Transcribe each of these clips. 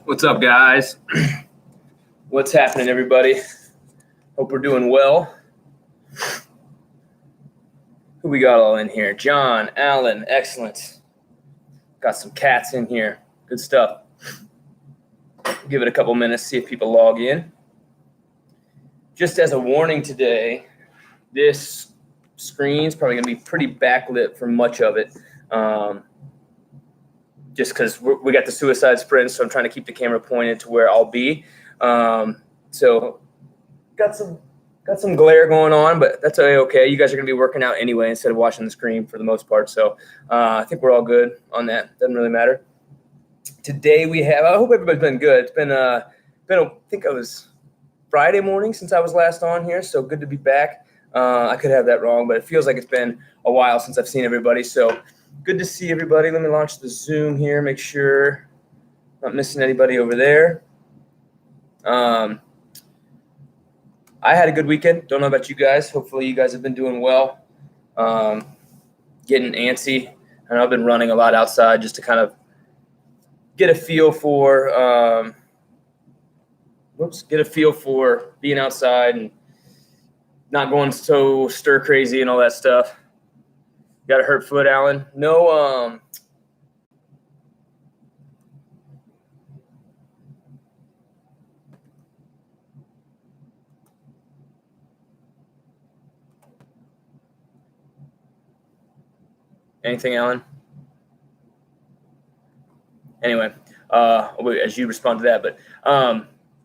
What's up, guys? What's happening, everybody? Hope we're doing well. Who we got all in here? John, Alan, excellent. Got some cats in here. Good stuff. Give it a couple minutes, see if people log in. Just as a warning today, this screen's probably going to be pretty backlit for much of it. Just because we got the suicide sprint, so I'm trying to keep the camera pointed to where I'll be. So got some glare going on, but that's okay. You guys are going to be working out anyway instead of watching the screen for the most part. So I think we're all good on that. Doesn't really matter. Today we have, I hope everybody's been good. It's been I think it was Friday morning since I was last on here, so good to be back. I could have that wrong, but it feels like it's been a while since I've seen everybody. So good to see everybody. Let me launch the Zoom here, make sure I'm not missing anybody over there. I had a good weekend. Don't know about you guys. Hopefully you guys have been doing well. Getting antsy. I know I've been running a lot outside just to kind of get a feel for being outside and not going so stir crazy and all that stuff. Got a hurt foot, Alan? No, anything, Alan? Anyway, as you respond to that, but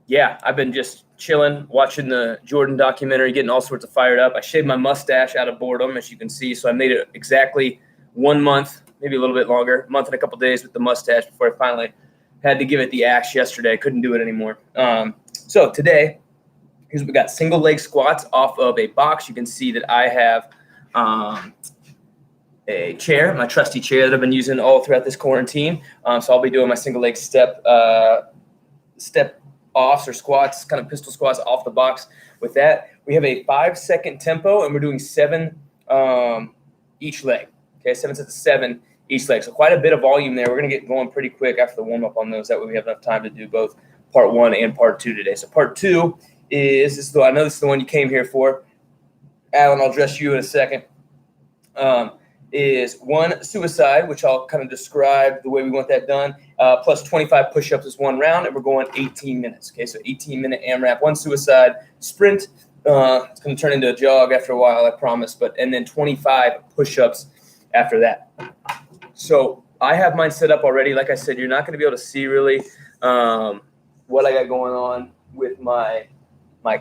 yeah, I've been just chilling, watching the Jordan documentary, getting all sorts of fired up. I shaved my mustache out of boredom, as you can see, so I made it exactly 1 month, maybe a little bit longer, month and a couple days with the mustache before I finally had to give it the axe yesterday. Couldn't do it anymore. So today, here's what we got: single leg squats off of a box. You can see that I have a chair, my trusty chair that I've been using all throughout this quarantine. So I'll be doing my single leg step offs or squats, kind of pistol squats off the box. With that, we have a 5-second tempo, and we're doing 7 each leg. Okay, 7 sets of 7 each leg. So quite a bit of volume there. We're going to get going pretty quick after the warm up on those. That way we have enough time to do both part 1 and part 2 today. So part 2 I know this is the one you came here for. Alan, I'll address you in a second. Is 1 suicide, which I'll kind of describe the way we want that done, plus 25 push-ups is 1 round, and we're going 18 minutes. Okay, so 18-minute AMRAP, 1 suicide sprint. It's going to turn into a jog after a while, I promise, and then 25 push-ups after that. So I have mine set up already. Like I said, you're not going to be able to see really what I got going on with my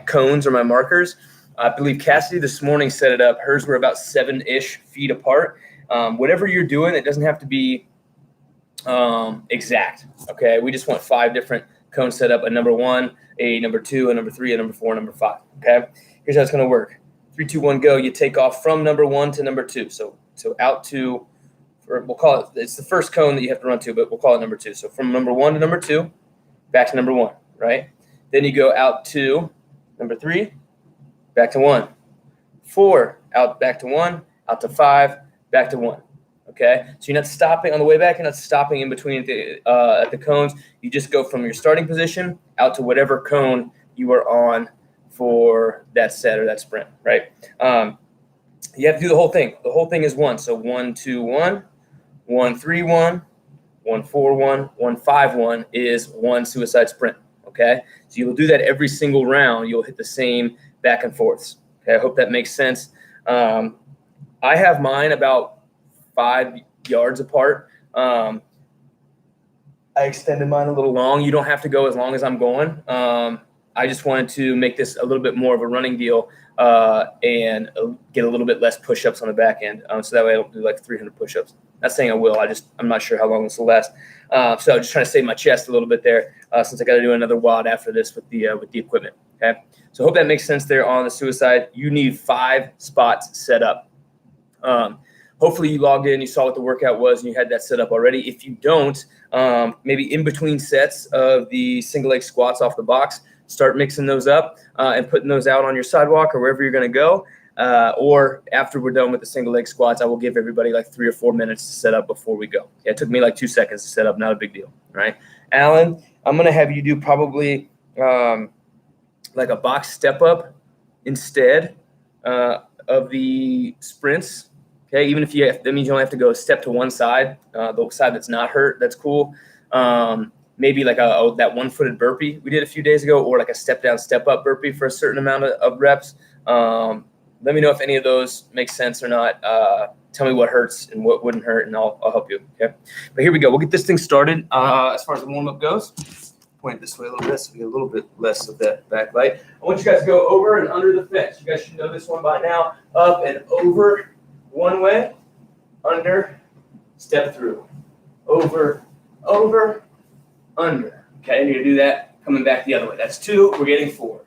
cones or my markers. I believe Cassidy this morning set it up. Hers were about 7-ish feet apart. Whatever you're doing, it doesn't have to be exact. Okay, we just want 5 different cones set up: a number 1, a number 2, a number 3, a number 4, a number 5. Okay, here's how it's going to work: 3, 2, 1, go. You take off from number 1 to number 2. So out to, we'll call it, it's the first cone that you have to run to, but we'll call it number 2. So from number 1 to number 2, back to number 1, right? Then you go out to number 3. Back to 1, 4, out, back to 1, out to 5, back to 1. Okay, so you're not stopping on the way back. You're not stopping in between at the cones. You just go from your starting position out to whatever cone you are on for that set or that sprint, right? You have to do the whole thing. The whole thing is 1. So 1, 2, 1, 1, 3, 1, 1, 4, 1, 1, 5, 1 is 1 suicide sprint. Okay, so you will do that every single round. You'll hit the same back and forths. Okay, I hope that makes sense. I have mine about 5 yards apart. I extended mine a little long. You don't have to go as long as I'm going. I just wanted to make this a little bit more of a running deal and get a little bit less push-ups on the back end. So that way I don't do like 300 push-ups. Not saying I will. I'm not sure how long this will last. So I'm just trying to save my chest a little bit there since I got to do another WOD after this with the equipment. Okay. So I hope that makes sense there on the suicide. You need 5 spots set up. Hopefully you logged in, you saw what the workout was, and you had that set up already. If you don't, maybe in between sets of the single leg squats off the box, start mixing those up and putting those out on your sidewalk or wherever you're going to go. Or after we're done with the single leg squats, I will give everybody like 3 or 4 minutes to set up before we go. Yeah, it took me like 2 seconds to set up, not a big deal, right? Alan, I'm going to have you do probably like a box step up instead of the sprints. Okay, even if that means you only have to go a step to one side, the side that's not hurt, that's cool. Maybe like that one-footed burpee we did a few days ago, or like a step down, step up burpee for a certain amount of reps. Let me know if any of those make sense or not. Tell me what hurts and what wouldn't hurt, and I'll help you. Okay, but here we go. We'll get this thing started. As far as the warm-up goes, point it this way a little bit so we get a little bit less of that backlight. I want you guys to go over and under the fence. You guys should know this one by now. Up and over one way, under, step through, over, under. Okay, and you're gonna do that coming back the other way. That's 2. We're getting 4.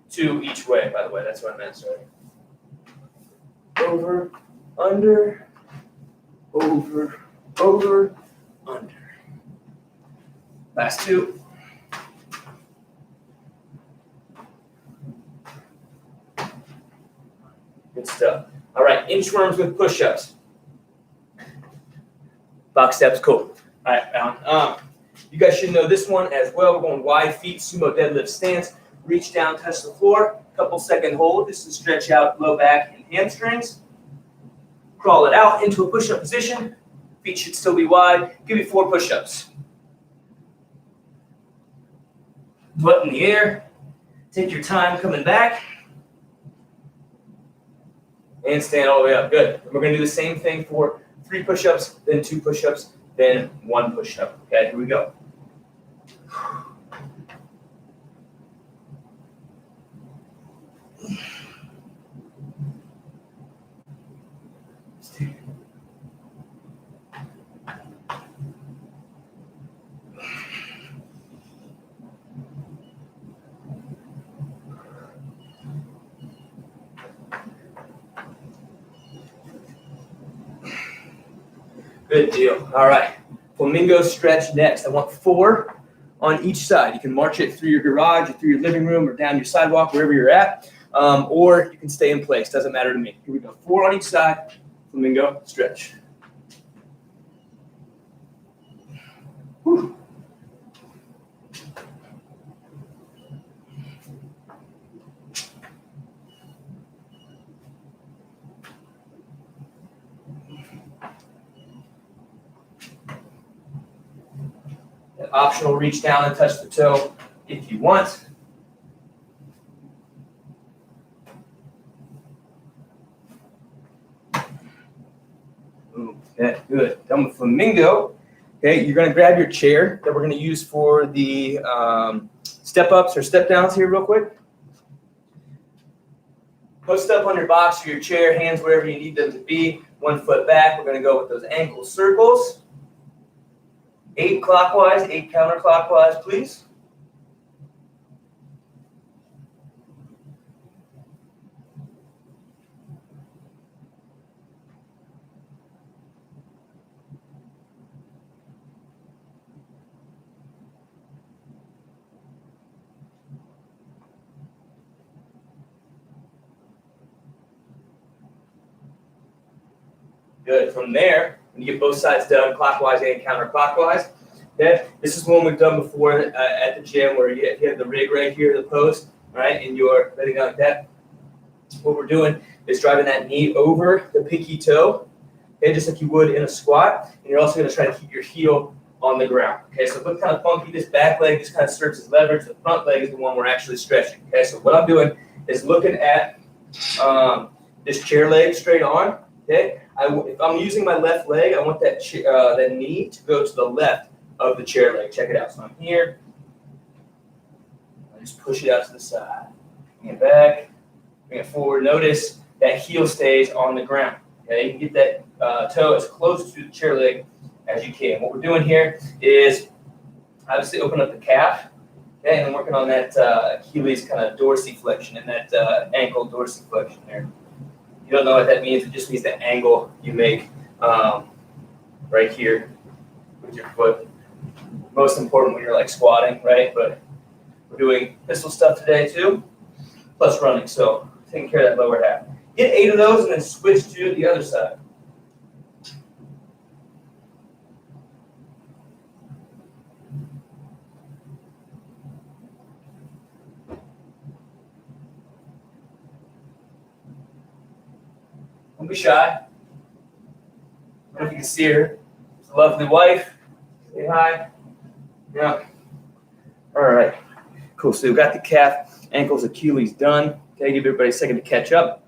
Two each way, by the way. That's what I meant. Sorry. Over, under, over, under. Last 2. Good stuff. All right, inchworms with push-ups. Box steps, cool. All right, Alan. You guys should know this one as well. We're going wide feet, sumo deadlift stance. Reach down, touch the floor. Couple second hold. This is stretch out low back and hamstrings. Crawl it out into a push-up position. Feet should still be wide. Give me 4 push-ups. Butt in the air. Take your time coming back. And stand all the way up. Good. And we're going to do the same thing for 3 push-ups, then 2 push-ups, then 1 push-up. Okay, here we go. Good deal. All right. Flamingo stretch next. I want 4 on each side. You can march it through your garage or through your living room or down your sidewalk, wherever you're at, or you can stay in place. Doesn't matter to me. Here we go. 4 on each side. Flamingo stretch. Whew. Optional reach down and touch the toe if you want. Okay, good. Done with flamingo. Okay, you're going to grab your chair that we're going to use for the step ups or step downs here real quick. Post up on your box or your chair, hands wherever you need them to be. 1 foot back. We're going to go with those ankle circles. 8 clockwise, 8 counterclockwise, please. Good. From there, when you get both sides done, clockwise and counterclockwise, okay? This is one we've done before at the gym where you have the rig right here, the post, right, and you're letting out that. What we're doing is driving that knee over the pinky toe, okay, just like you would in a squat, and you're also going to try to keep your heel on the ground, okay? So it looks kind of funky. This back leg just kind of serves as leverage. The front leg is the one we're actually stretching, okay? So what I'm doing is looking at this chair leg straight on, okay? If I'm using my left leg, I want that knee to go to the left of the chair leg. Check it out. So I'm here. I just push it out to the side. Bring it back. Bring it forward. Notice that heel stays on the ground. Okay, you can get that toe as close to the chair leg as you can. What we're doing here is obviously open up the calf, okay, and then working on that Achilles kind of dorsiflexion and that ankle dorsiflexion there. You don't know what that means. It just means the angle you make right here with your foot. Most important when you're like squatting, right? But we're doing pistol stuff today too, plus running. So taking care of that lower half. Get 8 of those and then switch to the other side. Don't be shy. I don't know if you can see her. It's a lovely wife. Say hi. Yeah. All right. Cool. So we've got the calf, ankles, Achilles done. Okay, give everybody a second to catch up.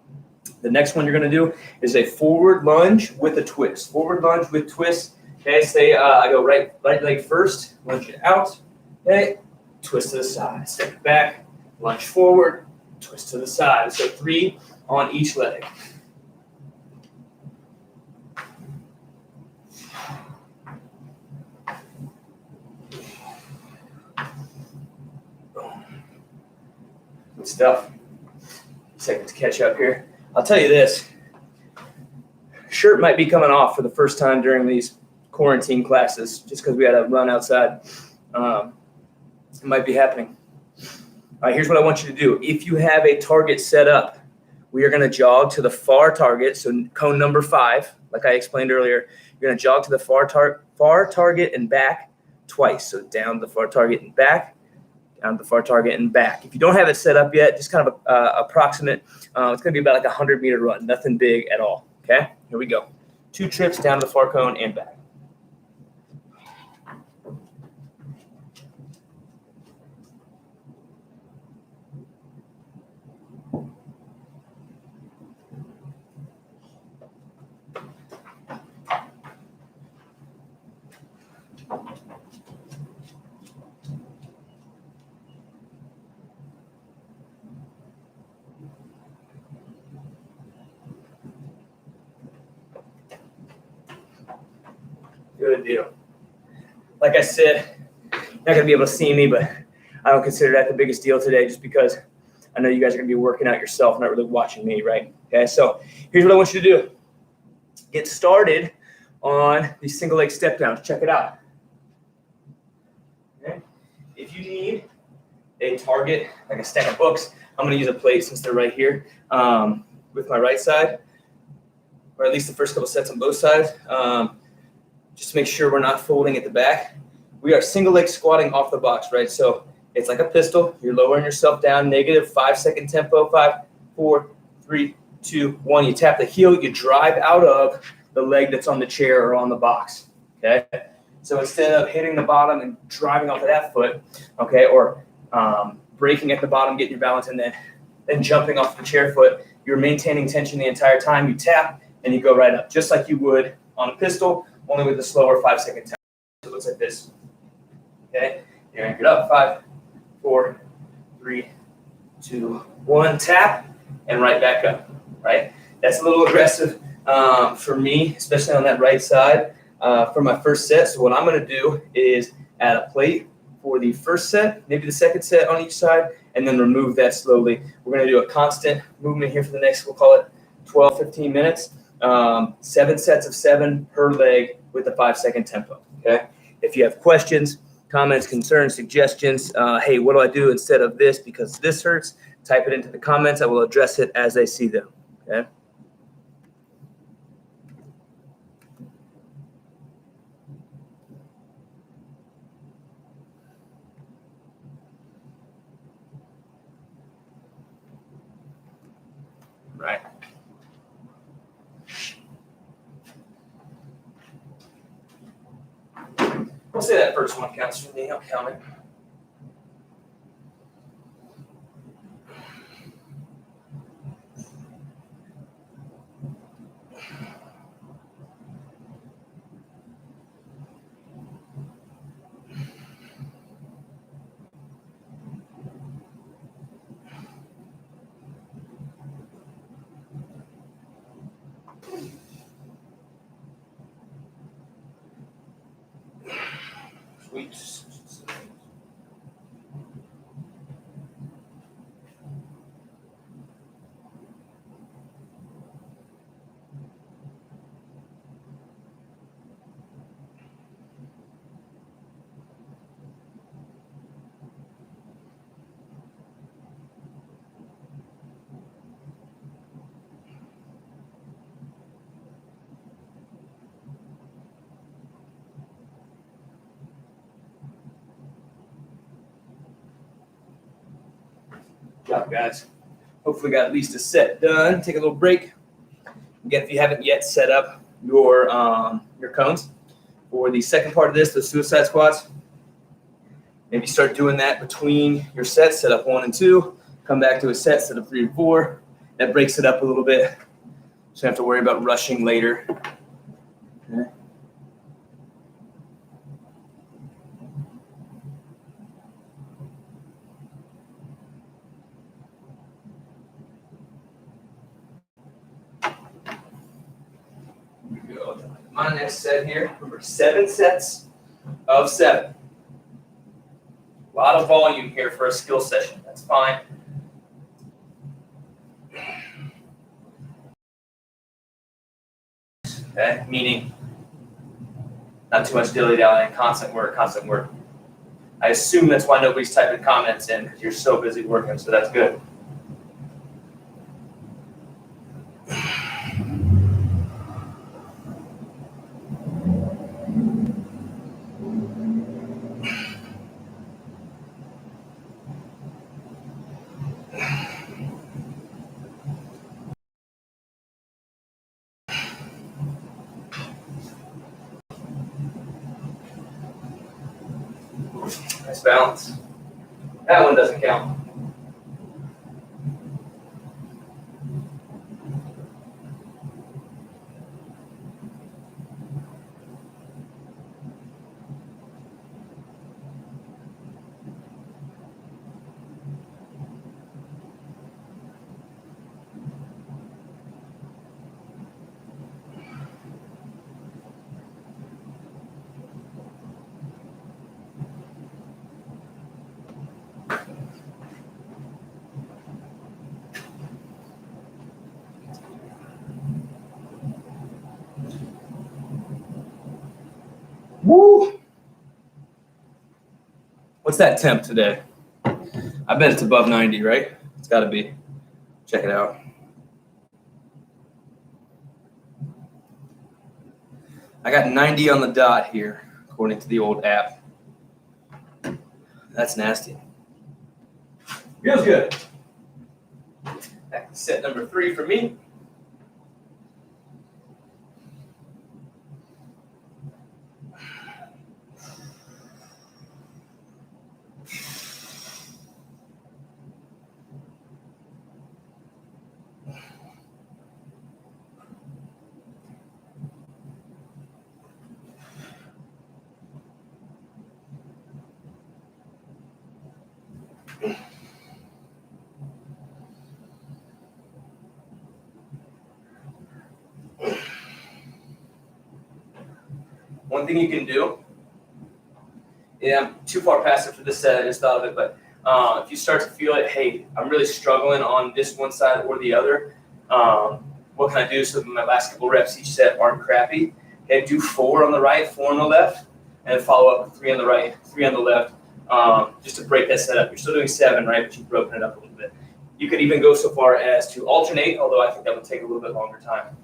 The next one you're going to do is a forward lunge with a twist. Forward lunge with twist. Okay, say I go right leg first, lunge it out. Okay, twist to the side, step back, lunge forward, twist to the side. So 3 on each leg. Good stuff. Second to catch up here. I'll tell you this. Shirt might be coming off for the first time during these quarantine classes just because we had to run outside. It might be happening. All right, here's what I want you to do. If you have a target set up, we are going to jog to the far target, so cone number 5, like I explained earlier. You're going to jog to the far target and back twice. So down to the far target and back, down to the far target and back. If you don't have it set up yet, just kind of approximate. It's going to be about like a 100-meter run, nothing big at all. Okay, here we go. 2 trips down to the far cone and back. Good deal. Like I said, you're not going to be able to see me, but I don't consider that the biggest deal today just because I know you guys are going to be working out yourself, not really watching me, right? Okay, so here's what I want you to do. Get started on these single leg step downs. Check it out. Okay. If you need a target, like a stack of books, I'm going to use a plate since they're right here with my right side, or at least the first couple sets on both sides. Just to make sure we're not folding at the back. We are single leg squatting off the box, right? So it's like a pistol. You're lowering yourself down, negative 5-second tempo, 5, 4, 3, 2, 1. You tap the heel, you drive out of the leg that's on the chair or on the box, okay? So instead of hitting the bottom and driving off of that foot, okay, or breaking at the bottom, getting your balance, and then jumping off the chair foot, you're maintaining tension the entire time. You tap and you go right up, just like you would on a pistol, only with the slower 5-second tempo. So it looks like this. Okay, you're anchored up. 5, 4, 3, 2, 1. Tap and right back up. Right. That's a little aggressive for me, especially on that right side for my first set. So what I'm going to do is add a plate for the first set, maybe the second set on each side, and then remove that slowly. We're going to do a constant movement here for the next, we'll call it 12, 15 minutes. 7 sets of 7 per leg with a 5-second tempo. Okay. If you have questions, comments, concerns, suggestions, hey, what do I do instead of this because this hurts? Type it into the comments. I will address it as I see them. Okay. Right. We'll say that first one counts for me. I'll count it. Sweet. Good job, guys. Hopefully got at least a set done. Take a little break. Again, if you haven't yet set up your cones for the second part of this, the suicide squats, maybe start doing that between your sets. Set up 1 and 2, come back to a set, set up 3 and 4. That breaks it up a little bit, so you don't have to worry about rushing later. Okay. My next set here, remember 7 sets of 7. A lot of volume here for a skill session. That's fine. Okay, meaning not too much dilly-dallying, constant work, constant work. I assume that's why nobody's typing comments in, because you're so busy working, so that's good. Nice balance. That one doesn't count. Woo! What's that temp today? I bet it's above 90, right? It's got to be. Check it out. I got 90 on the dot here, according to the old app. That's nasty. Feels good. Back to set number 3 for me. One thing you can do, I'm too far past it for this set, I just thought of it, but if you start to feel it, hey, I'm really struggling on this one side or the other, what can I do so that my last couple reps each set aren't crappy? Okay, do 4 on the right, 4 on the left, and follow up with 3 on the right, 3 on the left, just to break that set up. You're still doing 7, right, but you've broken it up a little bit. You could even go so far as to alternate, although I think that would take a little bit longer time.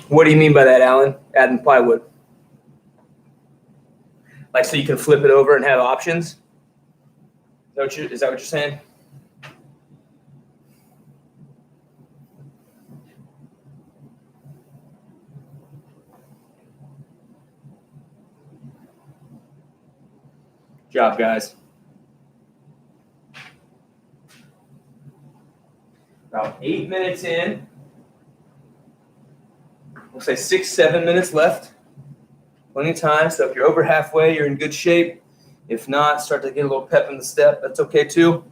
What do you mean by that, Alan? Adding plywood? Like so you can flip it over and have options? Is that what you're saying? Good job, guys. About 8 minutes in. We'll say 6, 7 minutes left. Plenty of time. So if you're over halfway, you're in good shape. If not, start to get a little pep in the step. That's okay too.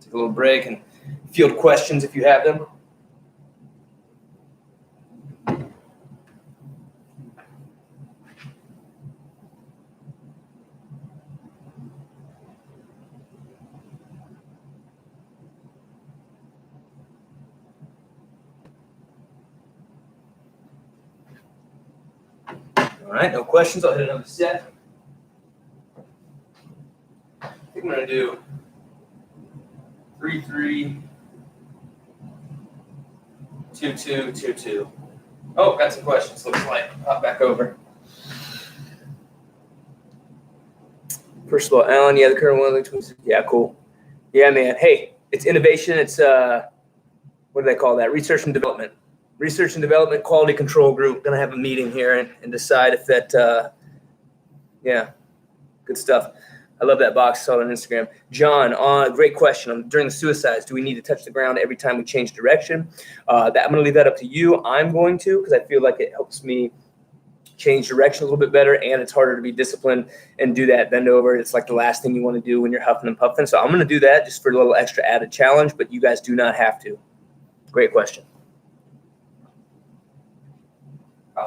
Take a little break and field questions if you have them. All right, no questions. I'll hit another set. I think I'm going to do 3-3, 2-2, 2-2. Oh, got some questions. Looks like. Hop back over. First of all, Alan, yeah, the current one. Yeah, cool. Yeah, man. Hey, it's innovation. It's what do they call that? Research and development. Research and development quality control group. Gonna have a meeting here and decide if that. Yeah, good stuff. I love that box. Saw it on Instagram. John, great question. During the suicides, do we need to touch the ground every time we change direction? I'm going to leave that up to you. I'm going to, because I feel like it helps me change direction a little bit better, and it's harder to be disciplined and do that bend over. It's like the last thing you want to do when you're huffing and puffing. So I'm going to do that just for a little extra added challenge, but you guys do not have to. Great question.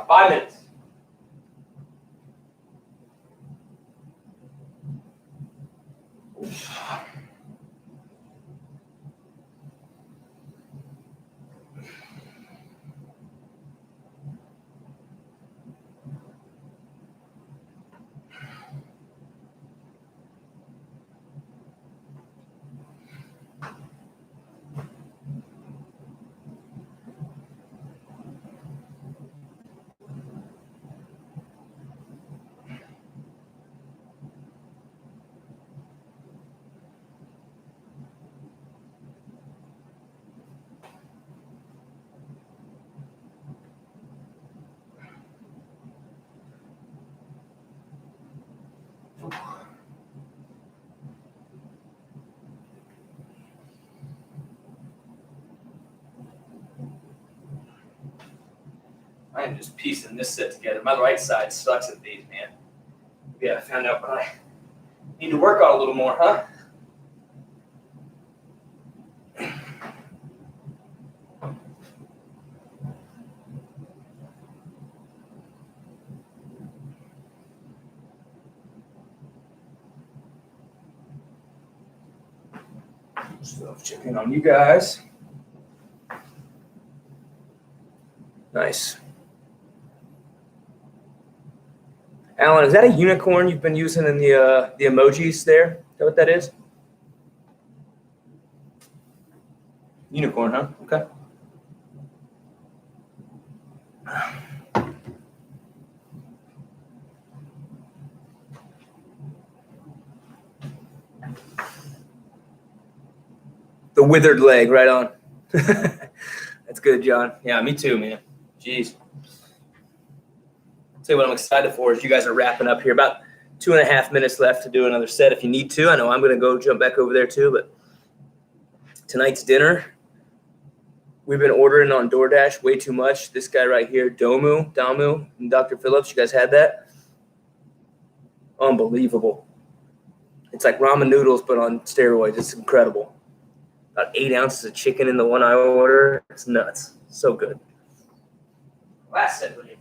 5 minutes. I am just piecing this set together. My right side sucks at these, man. Yeah, I found out what I need to work on a little more, huh? So checking on you guys. Nice. Alan, is that a unicorn you've been using in the emojis there? Is that what that is? Unicorn, huh? Okay. The withered leg, right on. That's good, John. Yeah, me too, man. Jeez. I'll tell you what I'm excited for is you guys are wrapping up here. About 2.5 minutes left to do another set if you need to. I know I'm going to go jump back over there too, but tonight's dinner, we've been ordering on DoorDash way too much. This guy right here, Damu, and Dr. Phillips, you guys had that? Unbelievable. It's like ramen noodles, but on steroids. It's incredible. About 8 ounces of chicken in the one I order. It's nuts. So good. Last set, buddy.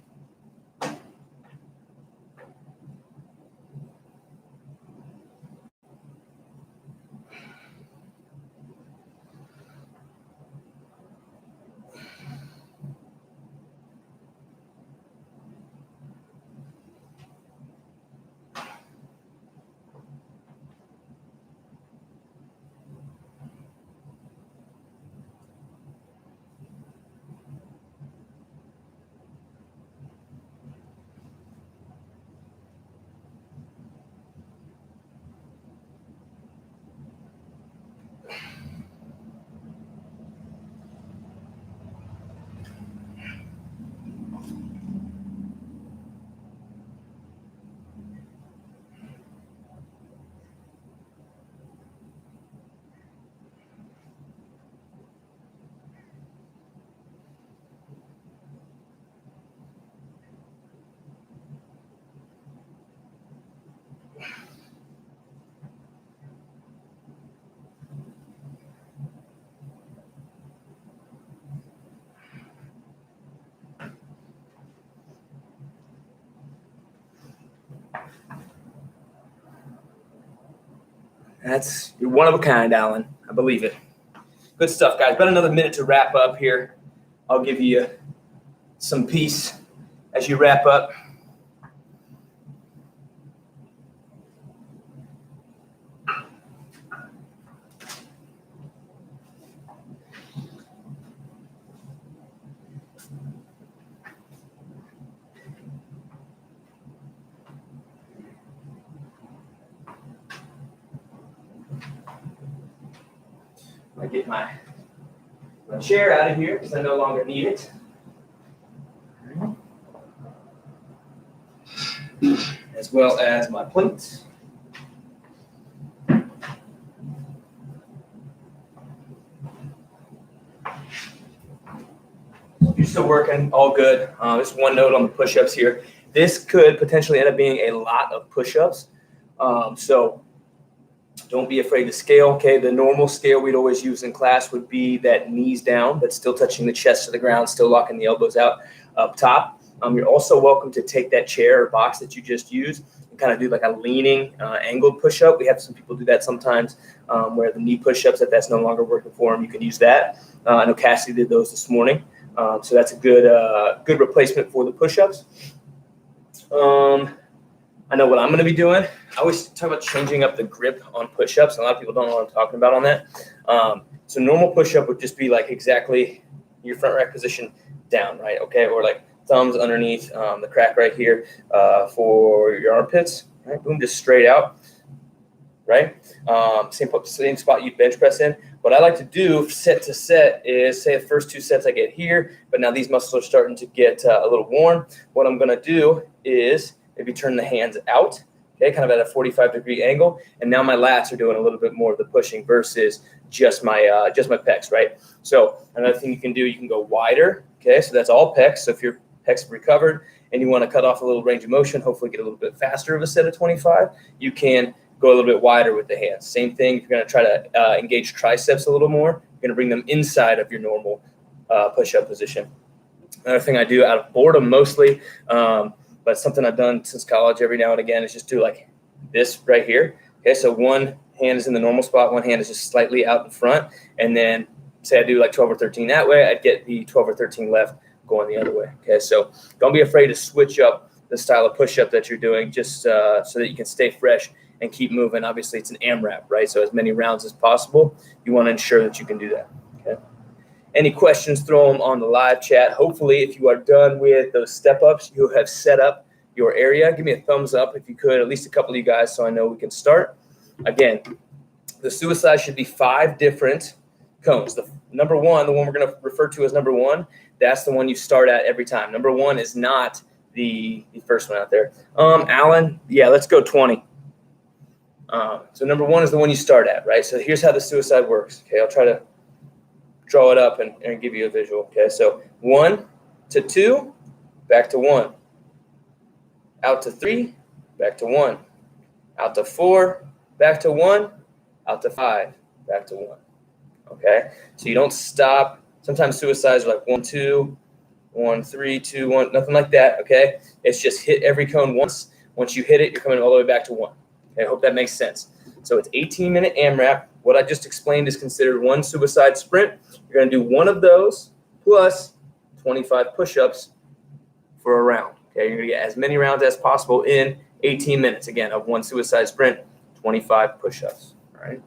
You're one of a kind, Alan. I believe it. Good stuff, guys. About another minute to wrap up here. I'll give you some peace as you wrap up. I get my chair out of here because I no longer need it. As well as my plates. You're still working, all good. Just one note on the push-ups here. This could potentially end up being a lot of push-ups. So don't be afraid to scale, okay? The normal scale we'd always use in class would be that knees down, but still touching the chest to the ground, still locking the elbows out up top. You're also welcome to take that chair or box that you just used and kind of do like a leaning angled push-up. We have some people do that sometimes where the knee push-ups, if that's no longer working for them, you can use that. I know Cassie did those this morning. So that's a good replacement for the push-ups. I know what I'm going to be doing. I always talk about changing up the grip on push-ups. A lot of people don't know what I'm talking about on that. So normal push-up would just be like exactly your front rack position down, right? Okay, or like thumbs underneath the crack right here for your armpits, right? Boom, just straight out, right? Same spot you'd bench press in. What I like to do set to set is, say the first 2 sets I get here, but now these muscles are starting to get a little worn. What I'm going to do is maybe turn the hands out, okay, kind of at a 45-degree angle, and now my lats are doing a little bit more of the pushing versus just my pecs, right? So another thing you can do, you can go wider, okay, so that's all pecs. So if your pecs have recovered and you want to cut off a little range of motion, hopefully get a little bit faster of a set of 25, you can go a little bit wider with the hands. Same thing, if you're going to try to engage triceps a little more, you're going to bring them inside of your normal push-up position. Another thing I do out of boredom mostly, but something I've done since college every now and again is just do like this right here. Okay, so one hand is in the normal spot, one hand is just slightly out in front, and then say I do like 12 or 13 that way, I'd get the 12 or 13 left going the other way. Okay, so don't be afraid to switch up the style of push-up that you're doing just so that you can stay fresh and keep moving. Obviously, it's an AMRAP, right? So as many rounds as possible, you want to ensure that you can do that, okay? Any questions, throw them on the live chat. Hopefully, if you are done with those step-ups, you have set up your area. Give me a thumbs up if you could, at least a couple of you guys, so I know we can start. Again, the suicide should be 5 different cones. The number 1, the one we're going to refer to as number 1, that's the one you start at every time. Number 1 is not the first one out there. Alan, yeah, let's go 20. So number 1 is the one you start at, right? So here's how the suicide works. Okay, I'll try to draw it up and give you a visual. Okay, so 1 to 2, back to 1. Out to 3, back to 1. Out to 4, back to 1. Out to 5, back to 1. Okay, so you don't stop. Sometimes suicides are like 1, 2, 1, 3, 2, 1, nothing like that. Okay, it's just hit every cone once. Once you hit it, you're coming all the way back to 1. Okay, I hope that makes sense. So it's 18-minute AMRAP. What I just explained is considered one suicide sprint. You're going to do one of those plus 25 push-ups for a round. Okay, you're going to get as many rounds as possible in 18 minutes, again, of one suicide sprint, 25 push-ups. All right.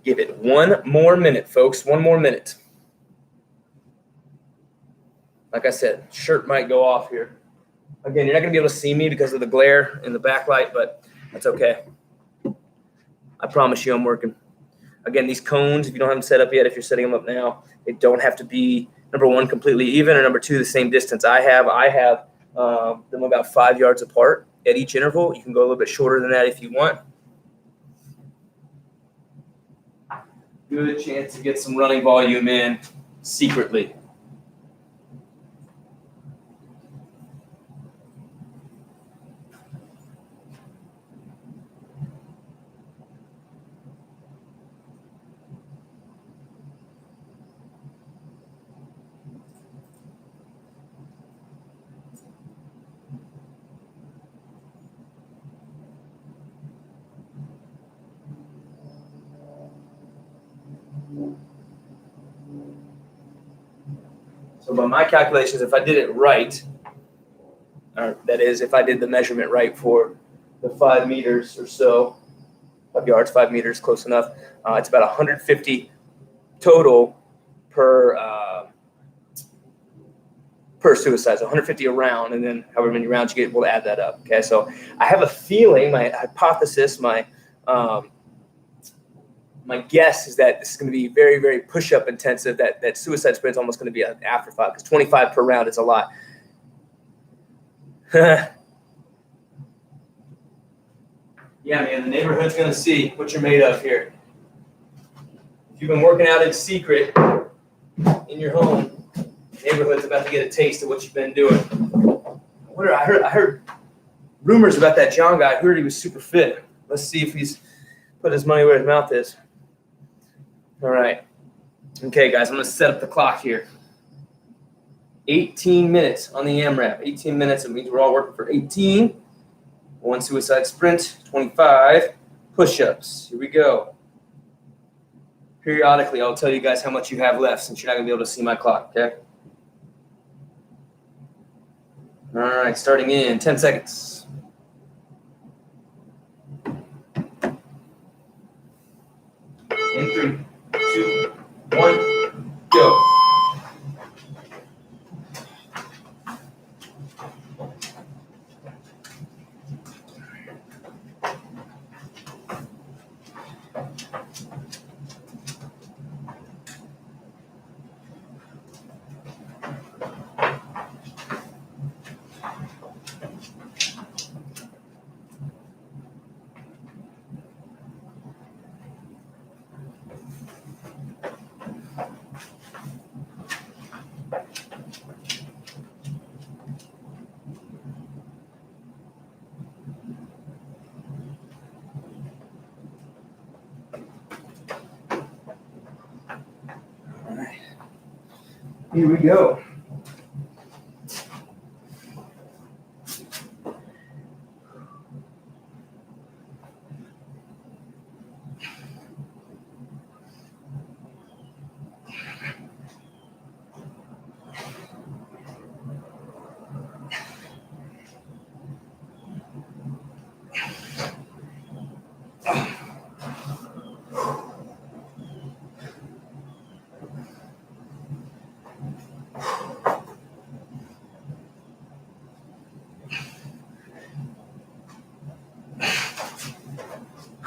Give it 1 more minute, folks. 1 more minute. Like I said, shirt might go off here. Again, you're not going to be able to see me because of the glare in the backlight, but that's okay. I promise you I'm working. Again, these cones, if you don't have them set up yet, if you're setting them up now, they don't have to be, number 1, completely even, or number 2, the same distance. I have them about 5 yards apart at each interval. You can go a little bit shorter than that if you want. Good chance to get some running volume in secretly. So by my calculations, if I did it right, or that is, if I did the measurement right for the 5 meters or so, 5 yards, 5 meters, close enough, it's about 150 total per suicide, so 150 a round, and then however many rounds you get, we'll add that up. Okay, so I have a feeling, my hypothesis, my guess is that this is going to be very, very push-up intensive. That suicide sprint is almost going to be an afterthought because 25 per round is a lot. Yeah, man, the neighborhood's going to see what you're made of here. If you've been working out in secret in your home, the neighborhood's about to get a taste of what you've been doing. I heard rumors about that John guy. I heard he was super fit. Let's see if he's put his money where his mouth is. All right. Okay, guys, I'm going to set up the clock here. 18 minutes on the AMRAP. 18 minutes. It means we're all working for 18. 1 suicide sprint, 25 push-ups. Here we go. Periodically, I'll tell you guys how much you have left since you're not going to be able to see my clock, okay? All right, starting in 10 seconds. In 3, 2, 1, go. Here we go.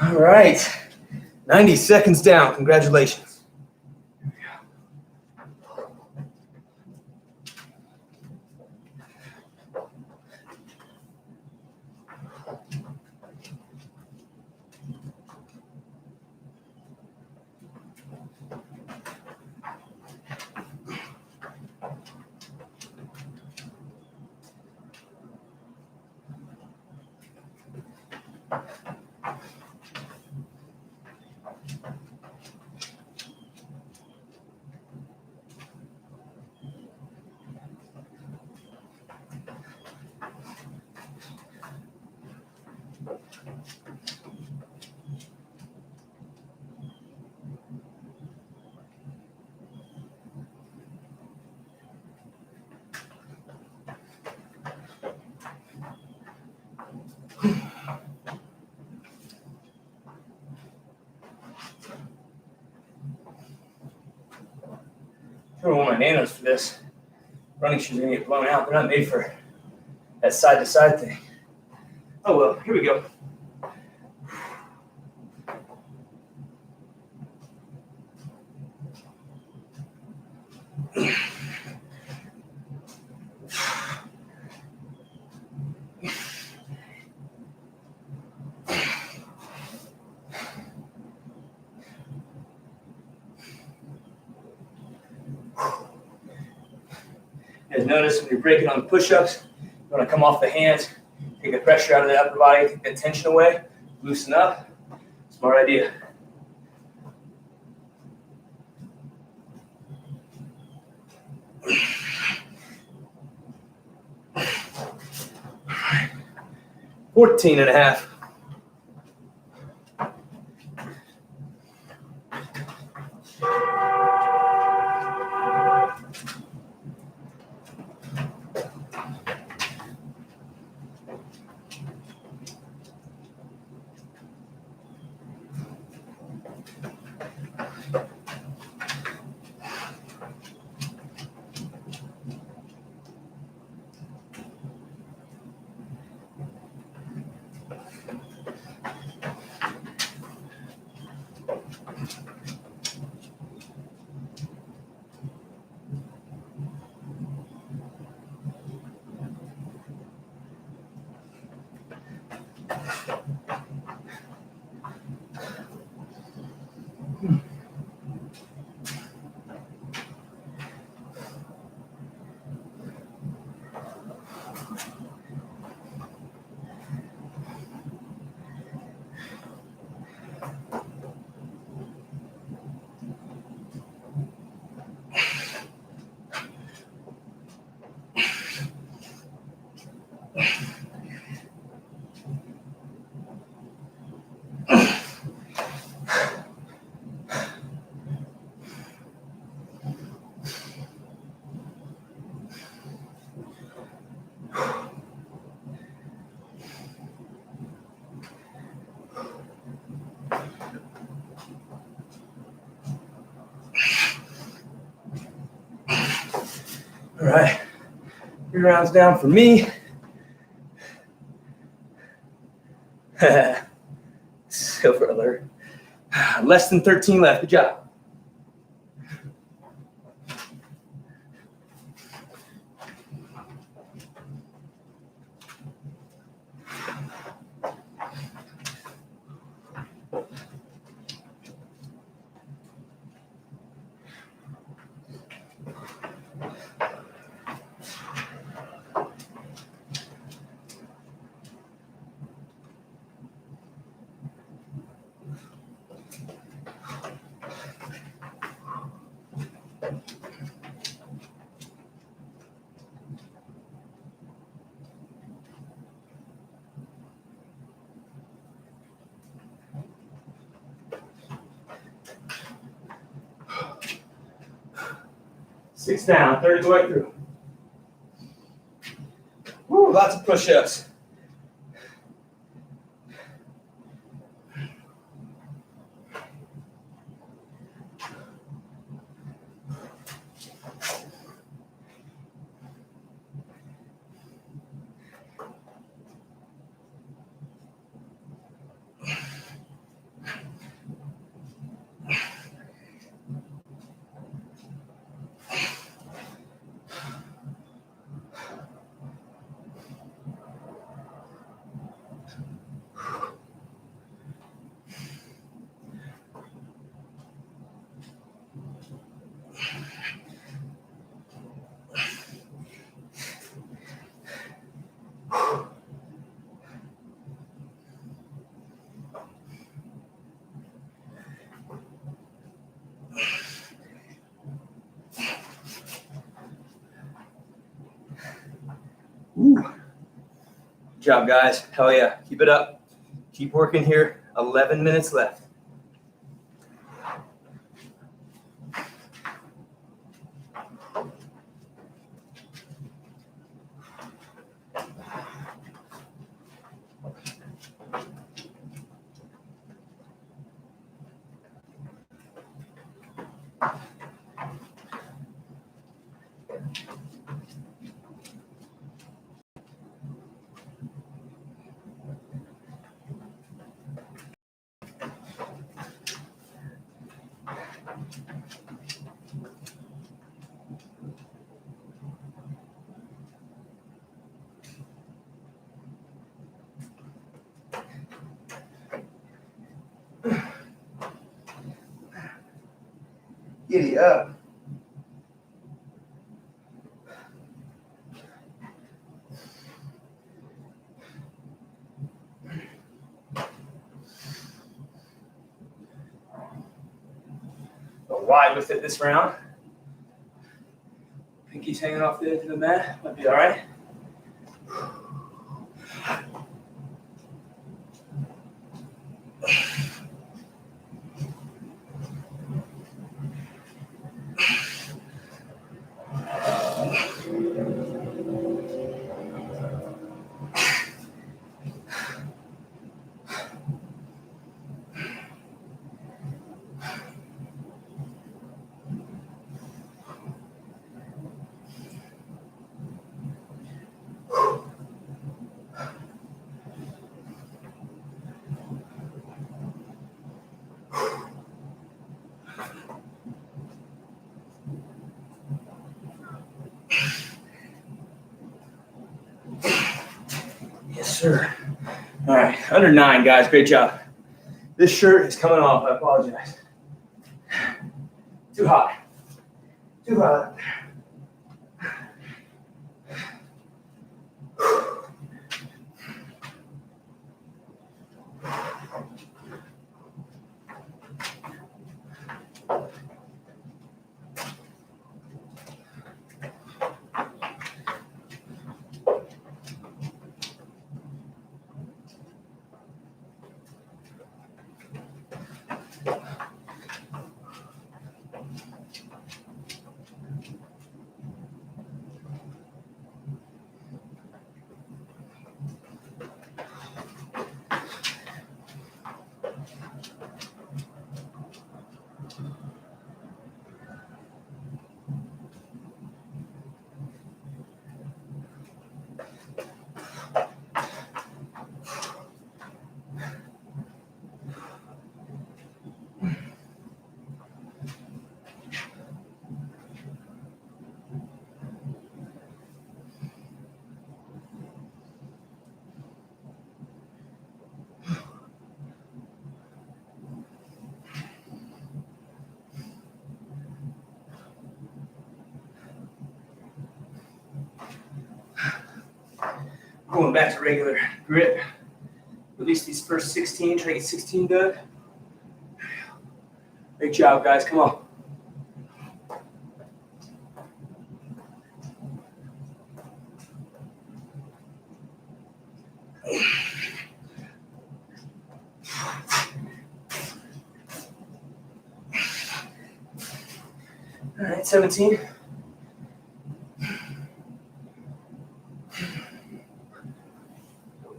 All right, 90 seconds down. Congratulations. I don't want my nanos for this. Running shoes are going to get blown out. They're not made for that side-to-side thing. Oh, well, here we go. As notice when you're breaking on push-ups, you want to come off the hands, take the pressure out of the upper body, take that tension away, loosen up. Smart idea. All right. 14 and a half. All right, 3 rounds down for me. Silver alert. Less than 13 left. Good job. Six down, 30 the way through. Woo, lots of push-ups. Ooh. Good job, guys. Hell yeah. Keep it up. Keep working here. 11 minutes left. Giddy up. Go wide with it this round. Pinky's hanging off the edge of the mat. Might be all right. Yes, sir. All right, under 9, guys. Great job. This shirt is coming off. I apologize. Too hot. Too hot. Going back to regular grip. Release these first 16. Try to get 16 done. Great job, guys. Come on. All right, 17.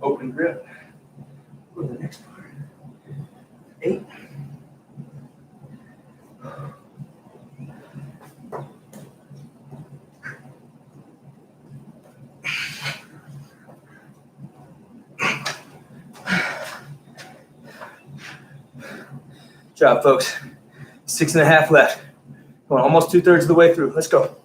Open grip. Go to the next part. 8. Good job, folks. 6.5 left. Come on, almost 2/3 of the way through. Let's go.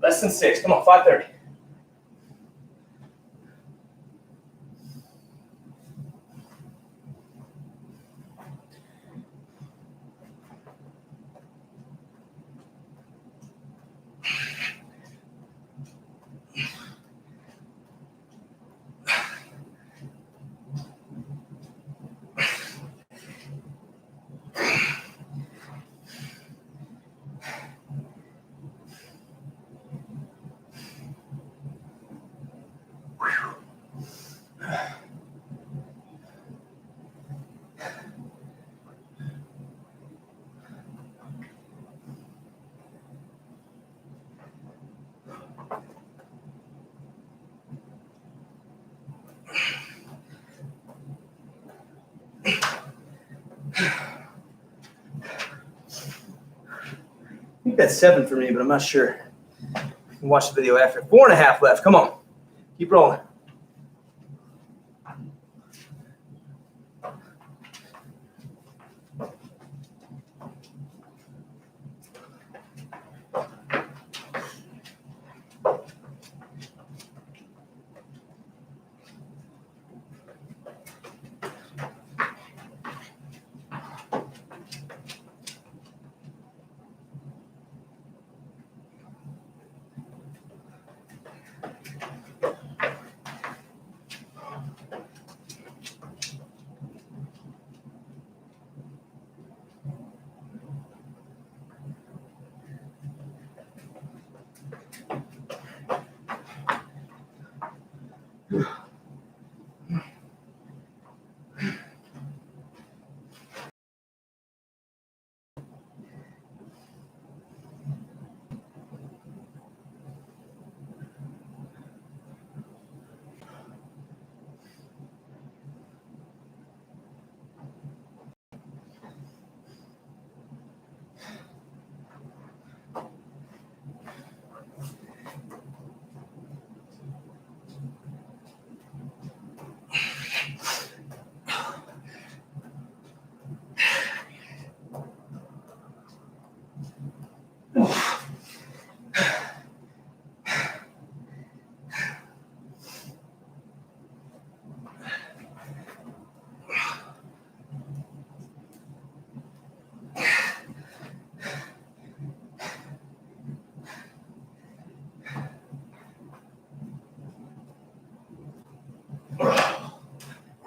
Less than 6. Come on, 5:30. I think that's 7 for me, but I'm not sure. You can watch the video after. 4.5 left. Come on. Keep rolling.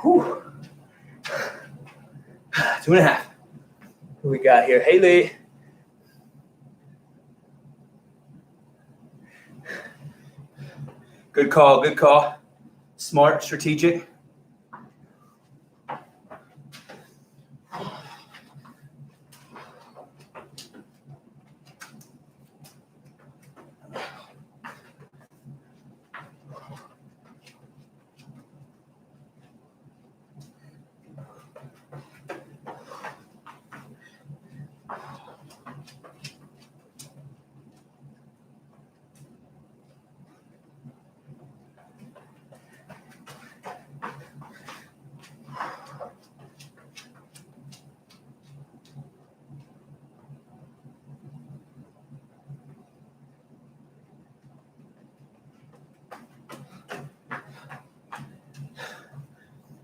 Whew. 2.5. Who we got here? Haley. Good call, good call. Smart, strategic.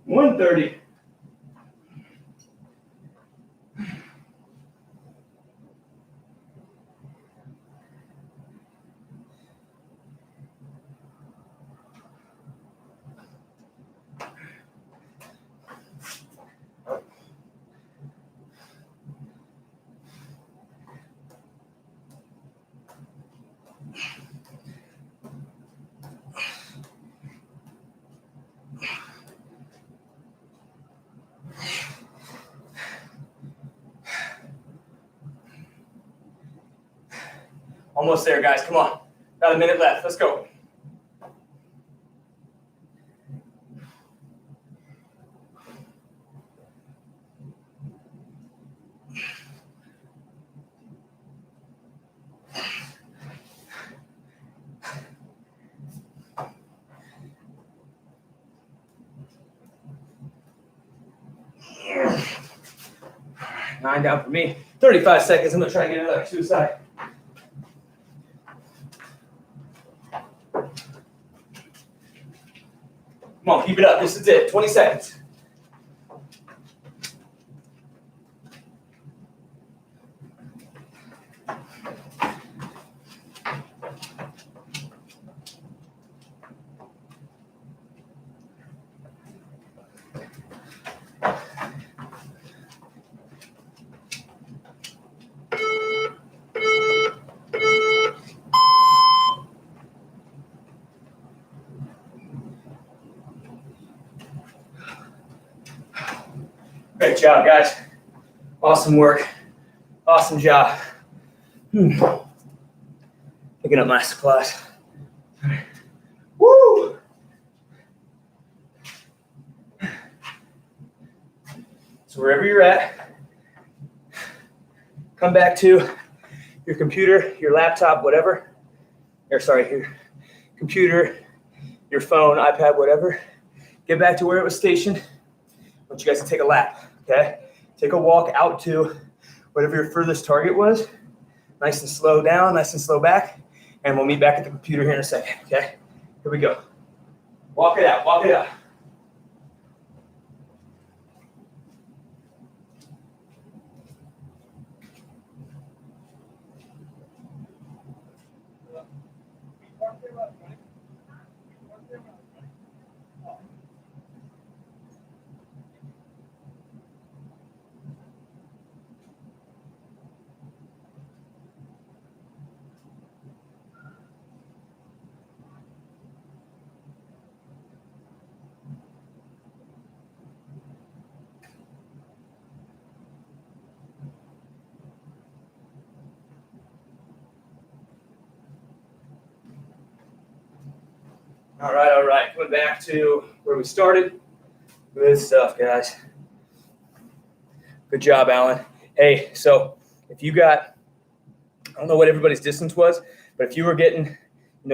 $130. Almost there, guys. Come on. About a minute left. Let's go. Nine down for me. 35 seconds. I'm going to try and get another suicide. Come on, keep it up. This is it. 20 seconds. Great job, guys. Awesome work. Awesome job. Picking up my supplies. Woo! So wherever you're at, come back to your computer, your laptop, whatever. Or sorry, your computer, your phone, iPad, whatever. Get back to where it was stationed. I want you guys to take a lap, okay? Take a walk out to whatever your furthest target was. Nice and slow down, nice and slow back. And we'll meet back at the computer here in a second, okay? Here we go. Walk it out, walk it out. All right. Coming back to where we started. Good stuff, guys. Good job, Alan. Hey, so if you got, I don't know what everybody's distance was, but if you were getting,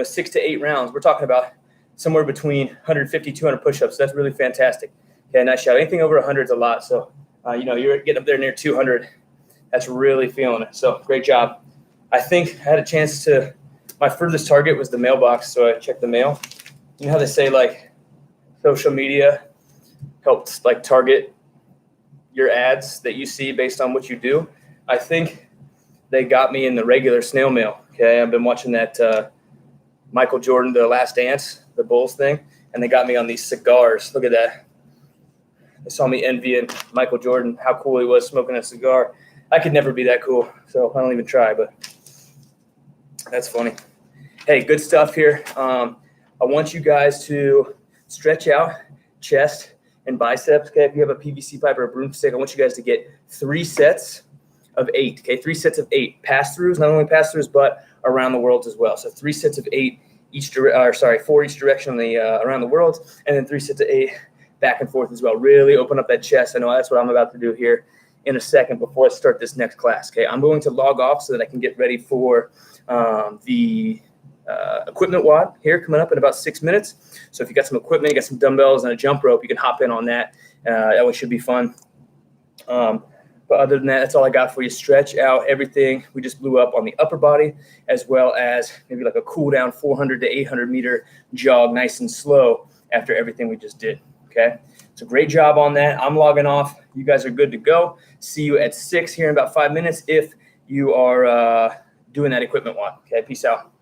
6 to 8 rounds, we're talking about somewhere between 150, 200 push-ups. That's really fantastic. Okay, nice shot. Anything over 100 is a lot. So, you're getting up there near 200. That's really feeling it. So great job. I think I had a chance to, my furthest target was the mailbox. So I checked the mail. You know how they say like social media helps like target your ads that you see based on what you do? I think they got me in the regular snail mail. Okay, I've been watching that Michael Jordan, The Last Dance, the Bulls thing, and they got me on these cigars. Look at that. They saw me envying Michael Jordan, how cool he was smoking a cigar. I could never be that cool, so I don't even try, but that's funny. Hey, good stuff here. I want you guys to stretch out chest and biceps. Okay, if you have a PVC pipe or a broomstick, I want you guys to get 3 sets of 8. Okay, 3 sets of 8 pass-throughs, not only pass-throughs but around the world as well. So 3 sets of 8 4 each direction on the around the world, and then 3 sets of 8 back and forth as well. Really open up that chest. I know that's what I'm about to do here in a second before I start this next class. Okay, I'm going to log off so that I can get ready for the equipment WOD here coming up in about 6 minutes. So if you got some equipment, you got some dumbbells and a jump rope, you can hop in on that. That one should be fun. But other than that, that's all I got for you. Stretch out everything we just blew up on the upper body, as well as maybe like a cool down 400 to 800 meter jog, nice and slow after everything we just did. Okay, so great job on that. I'm logging off. You guys are good to go. See you at 6 here in about 5 minutes if you are doing that equipment WOD. Okay, peace out.